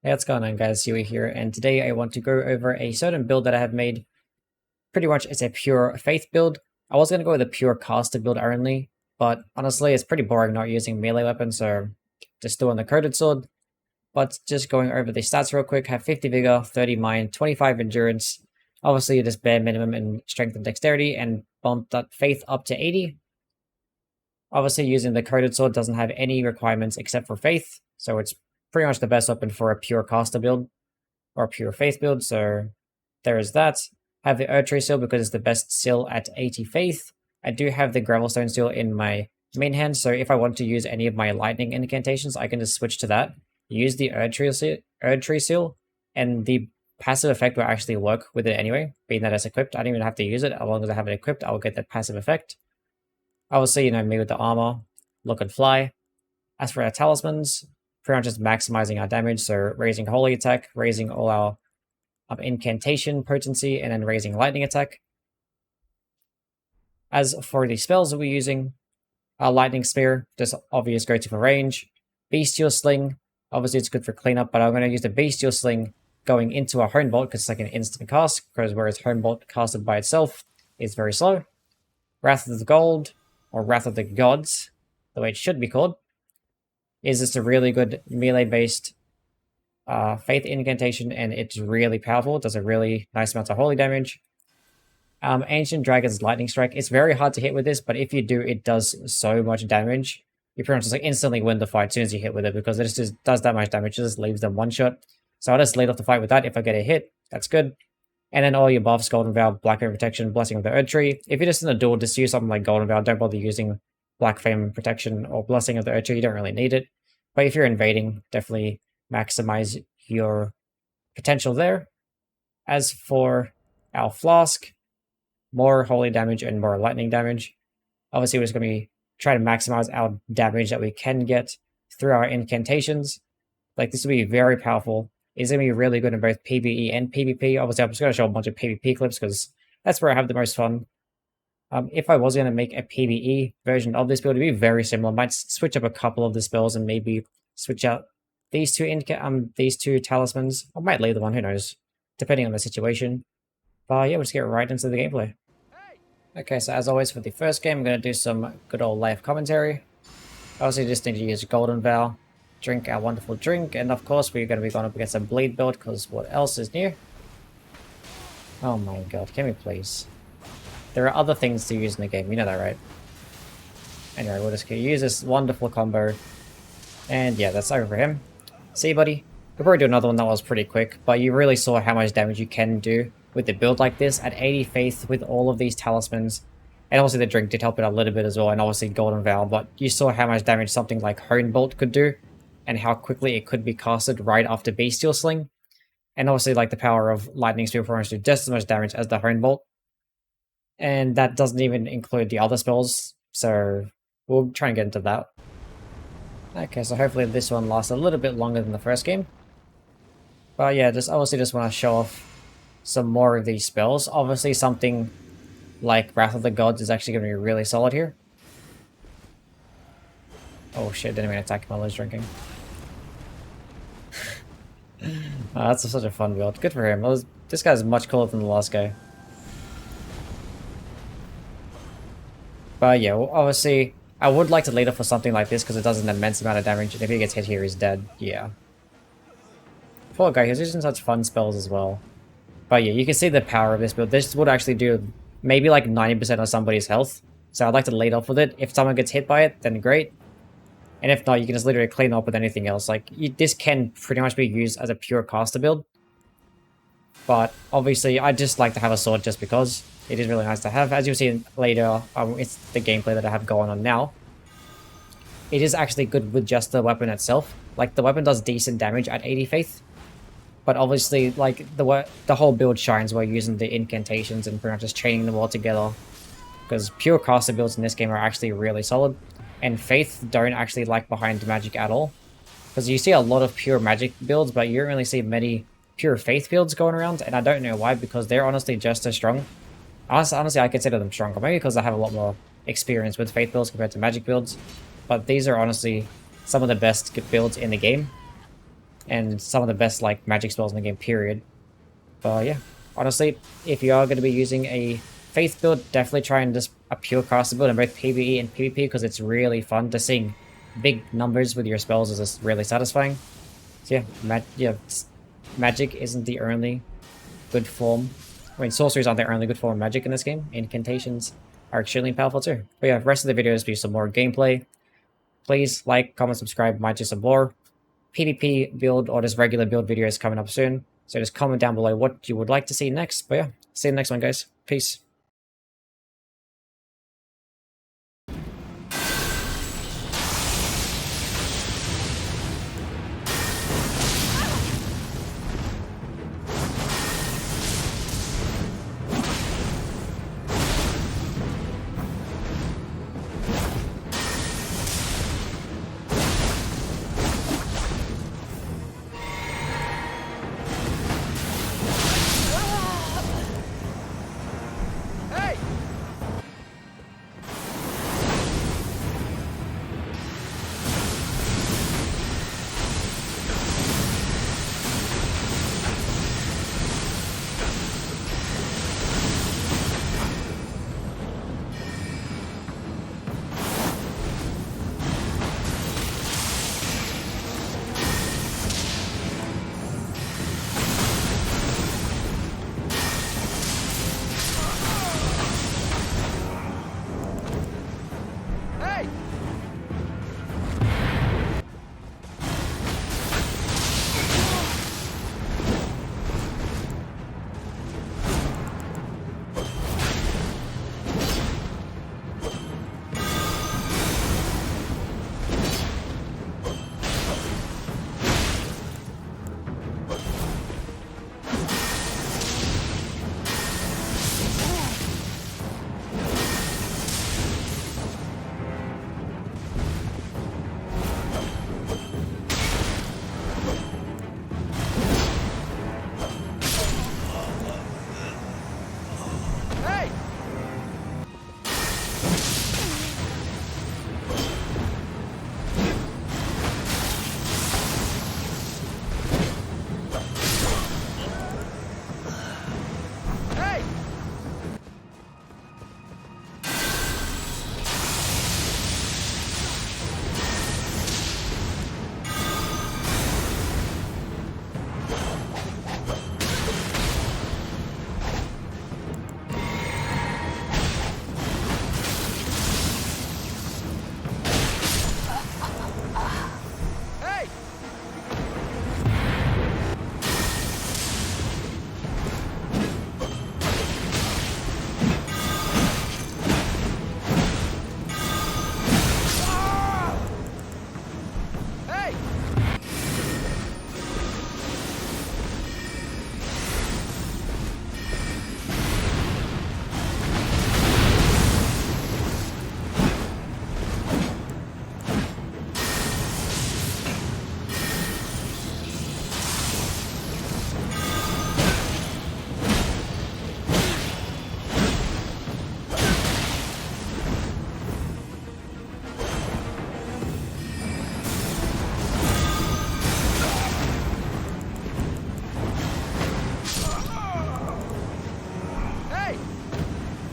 Hey, what's going on, guys? Huey here, and today I want to go over a certain build that I have made. Pretty much it's a pure faith build. I was going to go with a pure caster build only, but honestly it's pretty boring not using melee weapons, so just doing the coded sword. But just going over the stats real quick, have 50 vigor, 30 mind, 25 endurance. Obviously just bare minimum in strength and dexterity, and bump that faith up to 80. Obviously using the coded sword doesn't have any requirements except for faith, so it's pretty much the best weapon for a pure caster build or pure faith build, so there is that. Have the Erdtree seal because it's the best seal at 80 faith. I do have the Gravelstone seal in my main hand, so if I want to use any of my lightning incantations, I can just switch to that. Use the Erdtree seal, and the passive effect will actually work with it anyway, being that it's equipped. I don't even have to use it. As long as I have it equipped, I will get that passive effect. Obviously, me with the armor, look and fly. As for our talismans, pretty much just maximizing our damage, so raising holy attack, raising all our incantation potency, and then raising lightning attack. As for the spells that we're using, our lightning spear, just obvious go to for range. Bestial sling, obviously it's good for cleanup, but I'm going to use the bestial sling going into our hone bolt because it's like an instant cast, because whereas hone bolt casted by itself is very slow. Wrath of the Gold, or Wrath of the Gods, the way it should be called, is just a really good melee-based faith incantation, and it's really powerful. It does a really nice amount of holy damage. Ancient Dragon's Lightning Strike. It's very hard to hit with this, but if you do, it does so much damage. You pretty much just like instantly win the fight as soon as you hit with it, because it just does that much damage. It just leaves them one shot. So I'll just lead off the fight with that. If I get a hit, that's good. And then all your buffs, Golden Vow, Black Flame Protection, Blessing of the Erdtree. If you're just in a duel, just use something like Golden Vow. Don't bother using Black Flame Protection or Blessing of the Erdtree. You don't really need it. But if you're invading, definitely maximize your potential there. As for our flask, more holy damage and more lightning damage. Obviously, we're just going to be trying to maximize our damage that we can get through our incantations. Like, this will be very powerful. It's going to be really good in both PvE and PvP. Obviously, I'm just going to show a bunch of PvP clips because that's where I have the most fun. If I was going to make a PvE version of this build, it'd be very similar. I might switch up a couple of the spells and maybe switch out these two talismans. I might leave the one, who knows, depending on the situation. But yeah, we'll just get right into the gameplay. Okay, so as always for the first game, I'm going to do some good old live commentary. Obviously, just need to use Golden Vow, drink our wonderful drink, and of course we're going to be going up against a bleed build, because what else is new? Oh my god, can we please? There are other things to use in the game, you know that, right? Anyway, we'll just use this wonderful combo. And yeah, that's over for him. See, buddy? We'll probably do another one that was pretty quick, but you really saw how much damage you can do with the build like this at 80 faith with all of these talismans. And obviously the drink did help it a little bit as well, and obviously Golden Vow, but you saw how much damage something like Hone Bolt could do, and how quickly it could be casted right after Bestial Sling. And obviously like the power of Lightning Spear for us to do just as much damage as the Hone Bolt. And that doesn't even include the other spells, so we'll try and get into that. Okay, so hopefully this one lasts a little bit longer than the first game. But yeah, just obviously just want to show off some more of these spells. Obviously something like Wrath of the Gods is actually going to be really solid here. Oh shit, didn't even attack him while I was drinking. That's such a fun build. Good for him. This guy's much cooler than the last guy. But yeah, well, obviously I would like to lead off for something like this because it does an immense amount of damage, and if he gets hit here, he's dead. Yeah. Poor guy, he's using such fun spells as well. But yeah, you can see the power of this build. This would actually do maybe like 90% of somebody's health. So I'd like to lead off with it. If someone gets hit by it, then great. And if not, you can just literally clean up with anything else. Like, this can pretty much be used as a pure caster build. But obviously, I just like to have a sword just because. It is really nice to have. As you'll see later, it's the gameplay that I have going on now. It is actually good with just the weapon itself. Like, the weapon does decent damage at 80 faith. But obviously, like, the whole build shines while using the incantations and pretty much just chaining them all together. Because pure caster builds in this game are actually really solid. And faith don't actually lag behind magic at all. Because you see a lot of pure magic builds, but you don't really see many pure faith builds going around. And I don't know why, because they're honestly just as strong. Honestly, I consider them stronger. Maybe because I have a lot more experience with faith builds compared to magic builds. But these are honestly some of the best builds in the game. and some of the best like magic spells in the game, period. But yeah, honestly, if you are going to be using a faith build, definitely try and just a pure caster build in both PvE and PvP because it's really fun. To seeing big numbers with your spells is just really satisfying. So yeah, magic isn't the only good form. I mean, sorceries aren't the only good form of magic in this game. Incantations are extremely powerful too. But yeah, the rest of the videos be some more gameplay. Please like, comment, subscribe, might do some more PvP build or just regular build videos coming up soon. So just comment down below what you would like to see next. But yeah, see you in the next one, guys. Peace.